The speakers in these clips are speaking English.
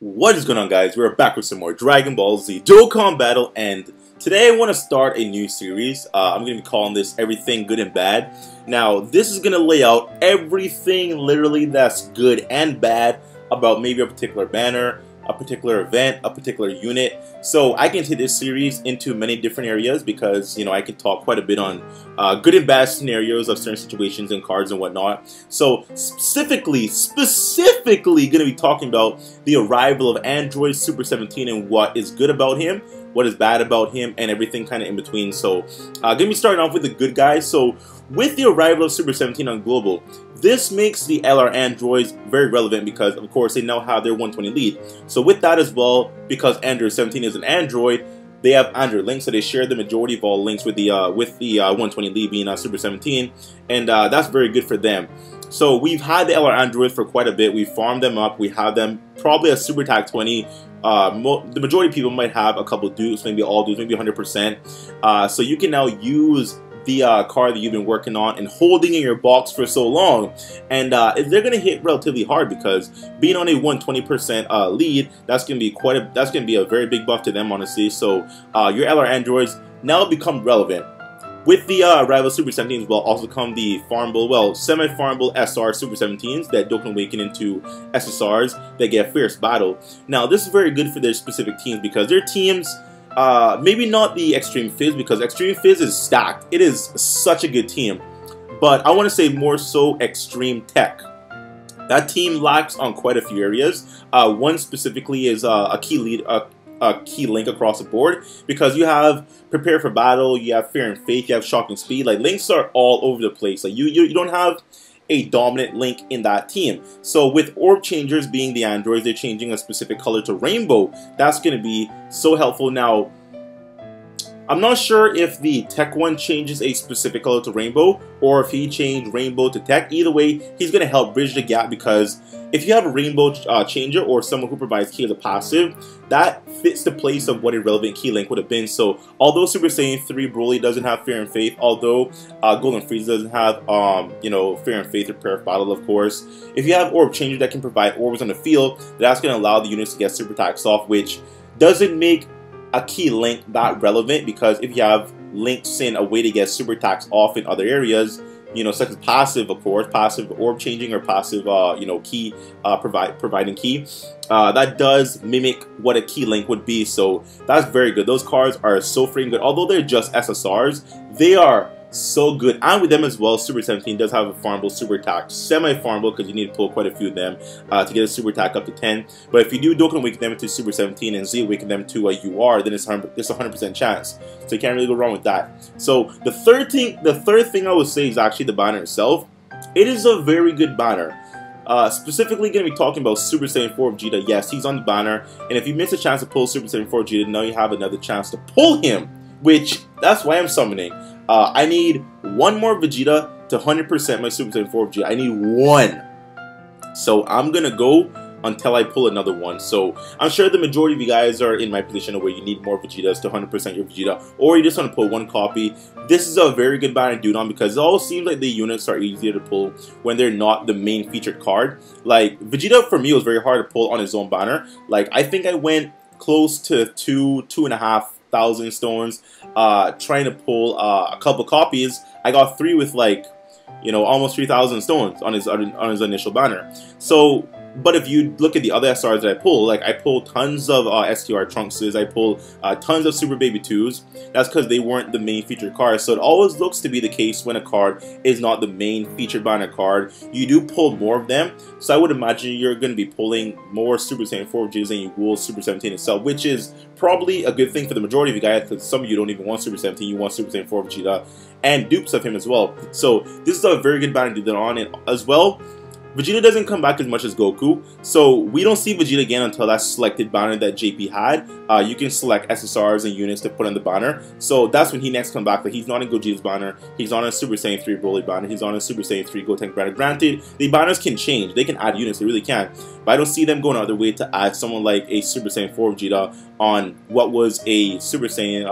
What is going on, guys? We're back with some more Dragon Ball Z Dokkan battle, and today I want to start a new series. I'm going to be calling this Everything Good and Bad. Now, this is going to lay out everything literally that's good and bad about maybe a particular banner, a particular event, a particular unit. So I can take this series into many different areas because, I can talk quite a bit on good and bad scenarios of certain situations and cards and whatnot. So specifically going to be talking about the arrival of Android Super 17 and what is good about him, what is bad about him, and everything kind of in between. So going to be starting off with the good guys. So with the arrival of Super 17 on Global, this makes the LR androids very relevant because, of course, they now have their 120 lead. So with that as well, because Android 17 is an android, they have Android links, so they share the majority of all links with the 120 lead being Super 17, and that's very good for them. So we've had the LR androids for quite a bit. We farmed them up. We have them probably at Super Tag 20. The majority of people might have a couple dupes, maybe all dupes, maybe 100%. So you can now use the card that you've been working on and holding in your box for so long, and they're gonna hit relatively hard because being on a 120% lead, that's gonna be a very big buff to them, honestly. So your LR androids now become relevant. With the arrival Super 17s will also come the farmable, well, semi-farmable SR Super 17s that Dokkan awaken into SSRs that get fierce battle. Now this is very good for their specific teams because their teams, maybe not the Extreme Fizz, because Extreme Fizz is stacked. It is such a good team. But I want to say more so Extreme Tech. That team lacks on quite a few areas. One specifically is a key link across the board, because you have Prepare for Battle, you have Fear and Faith, you have Shocking Speed. Like, links are all over the place. Like you don't have a dominant link in that team. So with orb changers being the androids, they're changing a specific color to rainbow. That's going to be so helpful. Now, I'm not sure if the tech one changes a specific color to rainbow or if he changed rainbow to tech. Either way, he's going to help bridge the gap, because if you have a rainbow changer or someone who provides key as a passive, that fits the place of what a relevant key link would have been. So although Super Saiyan 3 Broly doesn't have Fear and Faith, although Golden Frieza doesn't have Fear and Faith or Prayer of Battle, of course, if you have orb changer that can provide orbs on the field, that's going to allow the units to get super attacks off, which doesn't make a key link that relevant, because if you have links in a way to get super attacks off in other areas, such as passive, of course, passive orb changing or passive, key providing key, that does mimic what a key link would be. So that's very good. Those cards are so freaking good. Although they're just SSRs, they are so good. And with them as well, Super 17 does have a farmable super attack, semi-farmable, because you need to pull quite a few of them to get a super attack up to 10. But if you do Dokkan awaken them to Super 17 and Z awaken them to a UR, then it's a 100% chance. So you can't really go wrong with that. So the third thing I would say is actually the banner itself. It is a very good banner. Specifically going to be talking about Super Saiyan 4 Vegeta. Yes, he's on the banner, and if you miss a chance to pull Super Saiyan 4 Vegeta, now you have another chance to pull him, which that's why I'm summoning. I need one more Vegeta to 100% my Super Saiyan 4 Vegeta. I need one. So I'm going to go until I pull another one. So I'm sure the majority of you guys are in my position where you need more Vegetas to 100% your Vegeta, or you just want to pull one copy. This is a very good banner to do it on, because it all seems like the units are easier to pull when they're not the main featured card. Like, Vegeta for me was very hard to pull on his own banner. Like, I think I went close to 2,500 stones trying to pull a couple copies. I got 3 with, like, almost 3,000 stones on his initial banner. So, but if you look at the other SRs that I pull, like, I pulled tons of STR Trunkses, I pulled tons of Super Baby 2s. That's because they weren't the main featured cards. So it always looks to be the case when a card is not the main featured banner card. You do pull more of them. So I would imagine you're going to be pulling more Super Saiyan 4 Vegeta than you will Super 17 itself, which is probably a good thing for the majority of you guys, because some of you don't even want Super 17, you want Super Saiyan 4 Vegeta and dupes of him as well. So this is a very good banner to do that on. And as well, Vegeta doesn't come back as much as Goku, so we don't see Vegeta again until that selected banner that JP had. You can select SSRs and units to put on the banner, so that's when he next comes back. But he's not in Gogeta's banner, he's on a Super Saiyan 3 Broly banner, he's on a Super Saiyan 3 Gotenks banner. Granted, the banners can change, they can add units, they really can, but I don't see them going another way to add someone like a Super Saiyan 4 Vegeta on what was a Super Saiyan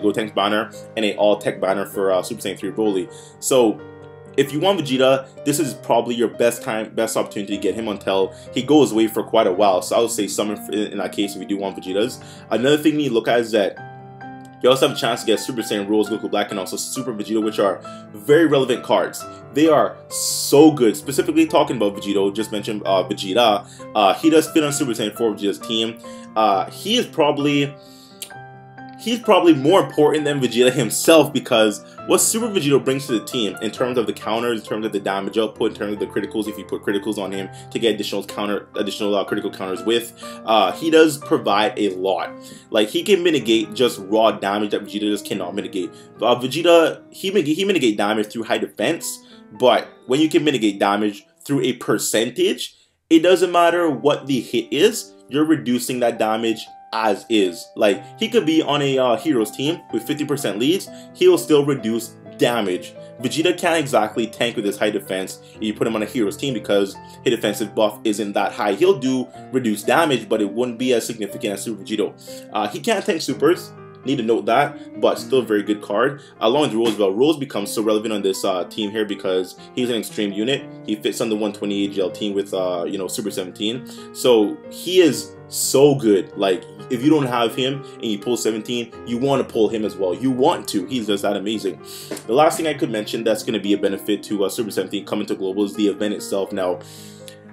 Gotenks banner and a all-tech banner for Super Saiyan 3 Broly. So if you want Vegeta, this is probably your best opportunity to get him until he goes away for quite a while. So I would say summon in that case if you do want Vegetas. Another thing you need to look at is that you also have a chance to get Super Saiyan Rose Goku Black and also Super Vegeta, which are very relevant cards. They are so good. Specifically talking about Vegeta, just mentioned Vegeta. He does fit on Super Saiyan 4 Vegeta's team. He's probably more important than Vegeta himself, because what Super Vegeta brings to the team in terms of the counters, in terms of the damage output, in terms of the criticals, if you put criticals on him to get additional critical counters with, he does provide a lot. Like, he can mitigate just raw damage that Vegeta just cannot mitigate. Vegeta, he mitigate damage through high defense, but when you can mitigate damage through a percentage, it doesn't matter what the hit is, you're reducing that damage as is. Like, he could be on a hero's team with 50% leads, he'll still reduce damage. Vegeta can't exactly tank with his high defense if you put him on a hero's team, because his defensive buff isn't that high. He'll do reduced damage, but it wouldn't be as significant as Super Vegeta. He can't tank supers, need to note that, but still a very good card. Along with Rose, well, Rose becomes so relevant on this team here because he's an extreme unit. He fits on the 120 AGL team with you know, Super 17, so he is so good. Like, if you don't have him and you pull 17, you want to pull him as well. You want to. He's just that amazing. The last thing I could mention that's going to be a benefit to Super 17 coming to Global is the event itself. Now,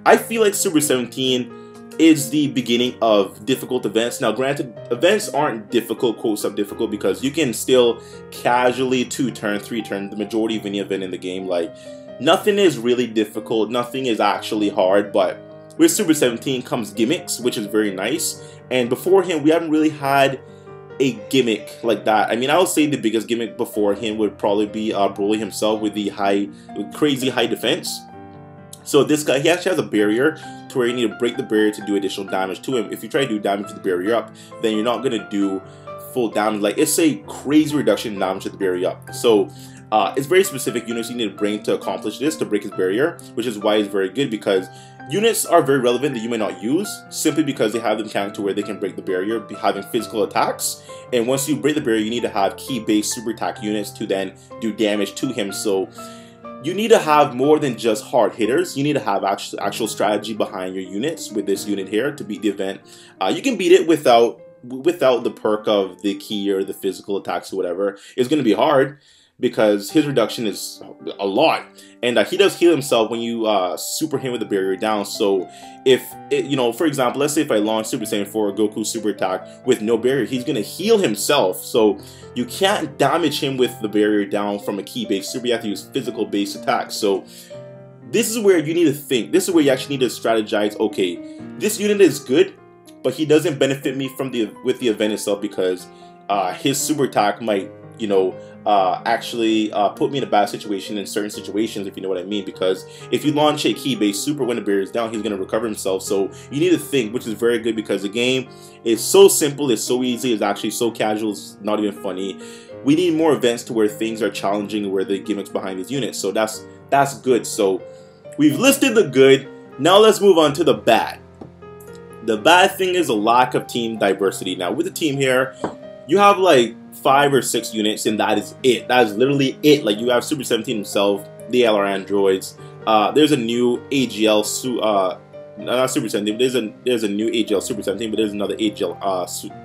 I feel like Super 17 is the beginning of difficult events. Now, granted, events aren't difficult, quotes up difficult, because you can still casually 2-turn, 3-turn the majority of any event in the game. Like, nothing is really difficult, nothing is actually hard, but with Super 17 comes gimmicks, which is very nice. And before him, we haven't really had a gimmick like that. I mean, I would say the biggest gimmick before him would probably be Broly himself with the crazy high defense. So this guy, he actually has a barrier to where you need to break the barrier to do additional damage to him. If you try to do damage to the barrier up, then you're not going to do full damage. Like, it's a crazy reduction in damage to the barrier up. So it's very specific units you need to bring to accomplish this, to break his barrier, which is why it's very good, because units are very relevant that you may not use simply because they have the mechanic to where they can break the barrier, having physical attacks. And once you break the barrier, you need to have key-based super attack units to then do damage to him. So you need to have more than just hard hitters. You need to have actual strategy behind your units with this unit here to beat the event. You can beat it without the perk of the key or the physical attacks or whatever. It's going to be hard because his reduction is a lot, and he does heal himself when you super him with the barrier down. So if you know, for example, let's say if I launch Super Saiyan 4 Goku super attack with no barrier, he's gonna heal himself. So you can't damage him with the barrier down from a key based super. You have to use physical based attacks. So this is where you need to think. This is where you actually need to strategize. Okay, this unit is good, but he doesn't benefit me from with the event itself, because his super attack might, you know, actually put me in a bad situation in certain situations, if you know what I mean. Because if you launch a key-based super when the barrier is down, he's going to recover himself. So you need to think, which is very good, because the game is so simple, it's so easy, it's actually so casual, it's not even funny. We need more events to where things are challenging, where the gimmicks behind these units. So that's good. So we've listed the good. Now let's move on to the bad. The bad thing is a lack of team diversity. Now with the team here, you have like 5 or 6 units, and that is it. That is literally it. Like, you have Super 17 himself, the LR androids. There's a new AGL not Super 17. There's a new AGL Super 17, but there's another AGL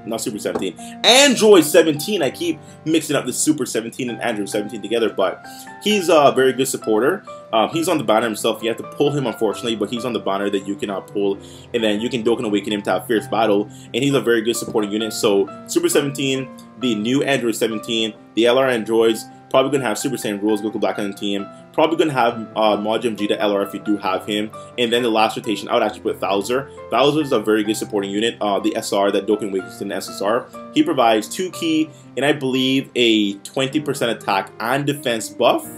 not Super 17. Android 17. I keep mixing up the Super 17 and Android 17 together, but he's a very good supporter. He's on the banner himself. You have to pull him, unfortunately, but he's on the banner that you cannot pull, and then you can Dokkan Awaken him to have Fierce Battle, and he's a very good supporting unit. So Super 17, the new Android 17, the LR androids, probably going to have Super Saiyan Rose Goku Black on the team, probably going to have Majin Vegeta LR if you do have him, and then the last rotation, I would actually put Bowser. Bowser is a very good supporting unit, the SR that Dokkan Awakens in the SSR. He provides 2 key, and I believe a 20% attack and defense buff.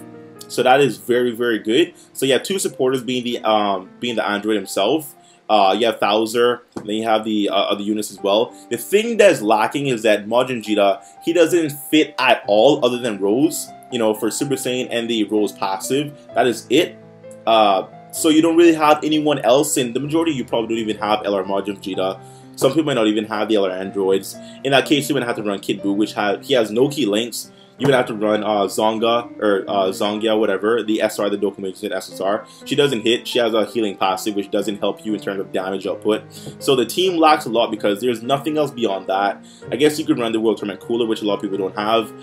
So that is very, very good. So you have 2 supporters being the android himself. You have Bowser, and then you have the other units as well. The thing that's lacking is that Majin Vegeta, he doesn't fit at all other than Rose. You know, for Super Saiyan and the Rose passive, that is it. So you don't really have anyone else, and the majority you probably don't even have LR Majin Vegeta. Some people might not even have the LR androids. In that case, you're going to have to run Kid Buu, which he has no key links. You would have to run Zonga or Zongya, whatever, the SR, the Dokkan SSR. She doesn't hit. She has a healing passive, which doesn't help you in terms of damage output. So the team lacks a lot because there's nothing else beyond that. I guess you could run the World Tournament Cooler, which a lot of people don't have.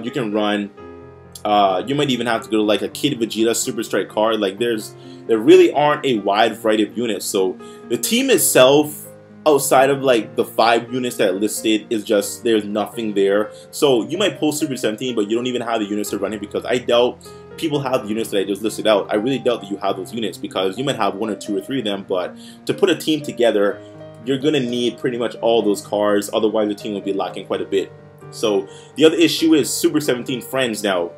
You can run. You might even have to go to like a Kid Vegeta Super Strike card. Like there really aren't a wide variety of units. So the team itself, outside of like the 5 units that are listed, is just there's nothing there. So you might pull Super 17, but you don't even have the units to run it because I doubt people have the units that I just listed out. I really doubt that you have those units because you might have 1 or 2 or 3 of them, but to put a team together, you're gonna need pretty much all those cards. Otherwise, the team will be lacking quite a bit. So the other issue is Super 17 Friends. Now,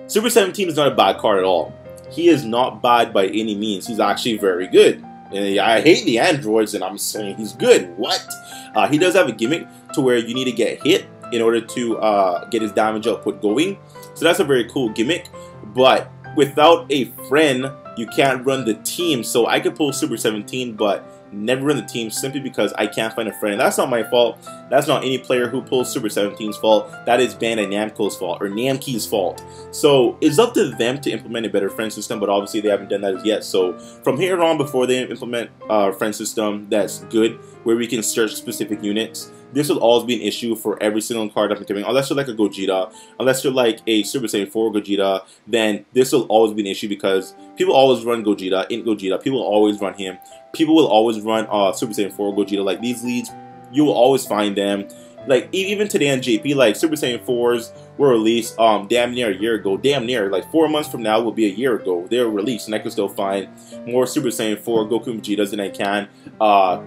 Super 17 is not a bad card at all. He is not bad by any means. He's actually very good. And I hate the androids, and I'm saying he's good. What? He does have a gimmick to where you need to get hit in order to get his damage output going. So that's a very cool gimmick. But without a friend, you can't run the team. So I could pull Super 17, but never run the team simply because I can't find a friend. And that's not my fault. That's not any player who pulls Super 17's fault. That is Bandai Namco's fault, or Namke's fault. So it's up to them to implement a better friend system, but obviously they haven't done that as yet. So from here on, before they implement a friend system that's good, where we can search specific units, this will always be an issue for every single card up and coming. Unless you're like a Gogeta, unless you're like a Super Saiyan 4 Gogeta, then this will always be an issue because people always run Gogeta in Gogeta. People will always run him. People will always run Super Saiyan 4 Gogeta. Like these leads, you will always find them. Like even today on JP, like Super Saiyan 4s were released damn near a year ago. Damn near, like 4 months from now will be a year ago. They were released, and I can still find more Super Saiyan 4 Goku and Vegetas than I can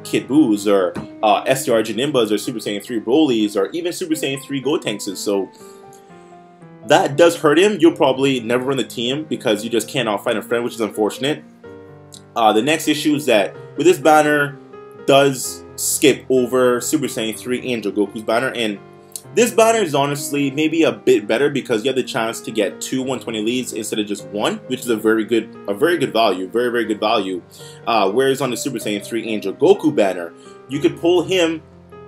Kid Boos or STR Janimbas or Super Saiyan 3 Brolys or even Super Saiyan 3 Gotenkses. So that does hurt him. You'll probably never run the team because you just cannot find a friend, which is unfortunate. The next issue is that with this banner does skip over Super Saiyan 3 Angel Goku's banner, and this banner is honestly maybe a bit better because you have the chance to get 2 120 leads instead of just 1, which is a very good value, very good value. Whereas on the Super Saiyan 3 Angel Goku banner, you could pull him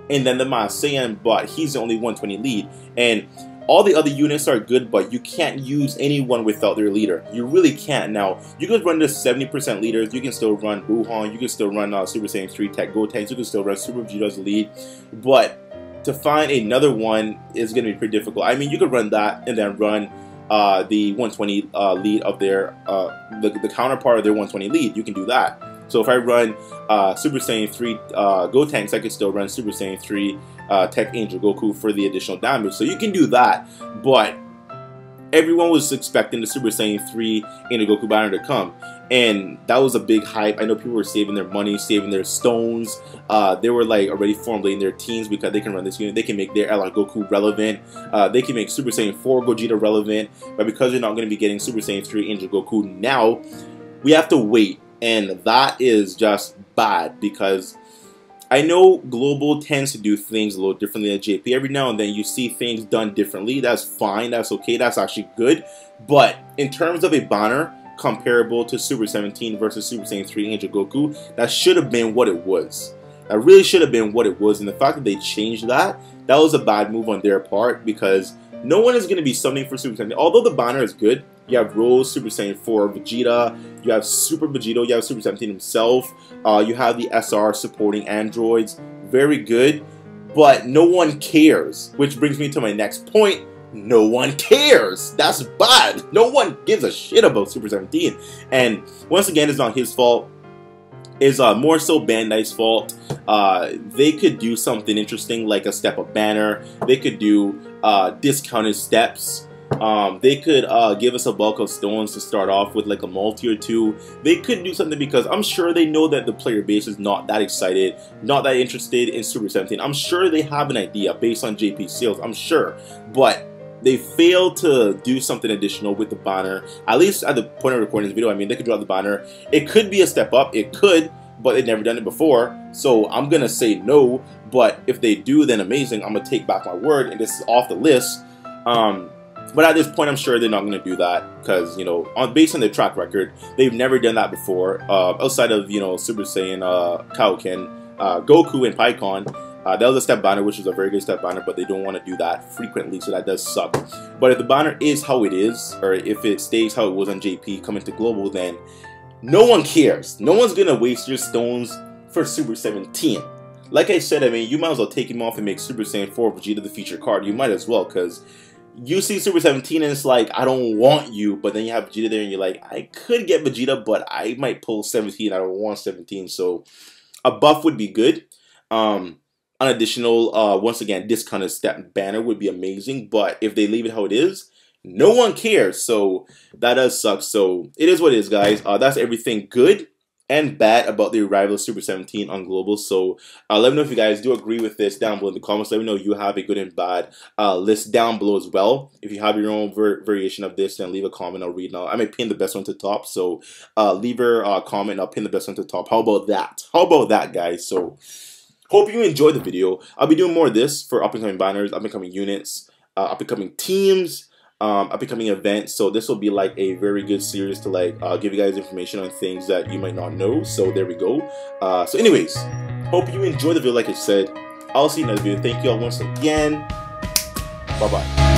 and then the Saiyan, but he's the only 120 lead, and all the other units are good, but you can't use anyone without their leader. You really can't. Now, you could run the 70% leaders. You can still run Buhan. You can still run Super Saiyan 3 Tech Gotenks. You can still run Super Vegeta as a lead. But to find another one is going to be pretty difficult. I mean, you could run that and then run the 120 lead of their, the counterpart of their 120 lead. You can do that. So if I run Super Saiyan 3 Gotenks, I could still run Super Saiyan 3 Tech Angel Goku for the additional damage. So you can do that, but everyone was expecting the Super Saiyan 3 Angel Goku banner to come, and that was a big hype. I know people were saving their money, saving their stones. They were like already formulating their teams because they can run this unit. They can make their LR Goku relevant. They can make Super Saiyan 4 Gogeta relevant, but because they're not going to be getting Super Saiyan 3 Angel Goku now, we have to wait. And that is just bad because I know Global tends to do things a little differently than JP. Every now and then you see things done differently. That's fine. That's okay. That's actually good. But in terms of a banner comparable to Super 17 versus Super Saiyan 3 Angel Goku, that should have been what it was. That really should have been what it was. And the fact that they changed that, that was a bad move on their part because no one is going to be summoning for Super 17. Although the banner is good, you have Rose, Super Saiyan 4 Vegeta, you have Super Vegito, you have Super 17 himself, you have the SR supporting androids, very good, but no one cares, which brings me to my next point. No one cares. That's bad. No one gives a shit about Super 17. And once again, it's not his fault. It's more so Bandai's fault. They could do something interesting like a step-up banner. They could do discounted steps. They could give us a bulk of stones to start off with, like a multi or 2. They could do something because I'm sure they know that the player base is not that excited, not that interested in Super 17. I'm sure they have an idea based on JP sales, I'm sure. But they failed to do something additional with the banner. At least at the point of recording this video, I mean, they could drop the banner. It could be a step up, it could, but they've never done it before. So I'm gonna say no, but if they do, then amazing. I'm gonna take back my word, and this is off the list. But at this point, I'm sure they're not going to do that because, you know, based on their track record, they've never done that before. Outside of, you know, Super Saiyan, Kaioken, Goku, and Pikkon, That was a step banner, which is a very good step banner, but they don't want to do that frequently, so that does suck. But if the banner is how it is, or if it stays how it was on JP coming to Global, then no one cares. No one's gonna waste your stones for Super 17. Like I said, I mean, you might as well take him off and make Super Saiyan 4 Vegeta the feature card. You might as well, because you see Super 17 and it's like, I don't want you, but then you have Vegeta there and you're like, I could get Vegeta, but I might pull 17. I don't want 17, so a buff would be good. An additional, once again, this kind of step banner would be amazing, but if they leave it how it is, no one cares, so that does suck. So it is what it is, guys. That's everything good and bad about the arrival of Super 17 on Global. So let me know if you guys do agree with this down below in the comments. Let me know you have a good and bad list down below as well. If you have your own variation of this, then leave a comment. I'll read now. I may pin the best one to the top, so leave your comment and I'll pin the best one to the top. How about that? How about that, guys? So hope you enjoyed the video. I'll be doing more of this for up-and-coming banners, up-and-coming units, up-and-coming teams, up-and-coming events. So this will be like a very good series to like give you guys information on things that you might not know. So there we go. So anyways, hope you enjoyed the video. Like I said, I'll see you in another video. Thank you all once again. Bye-bye.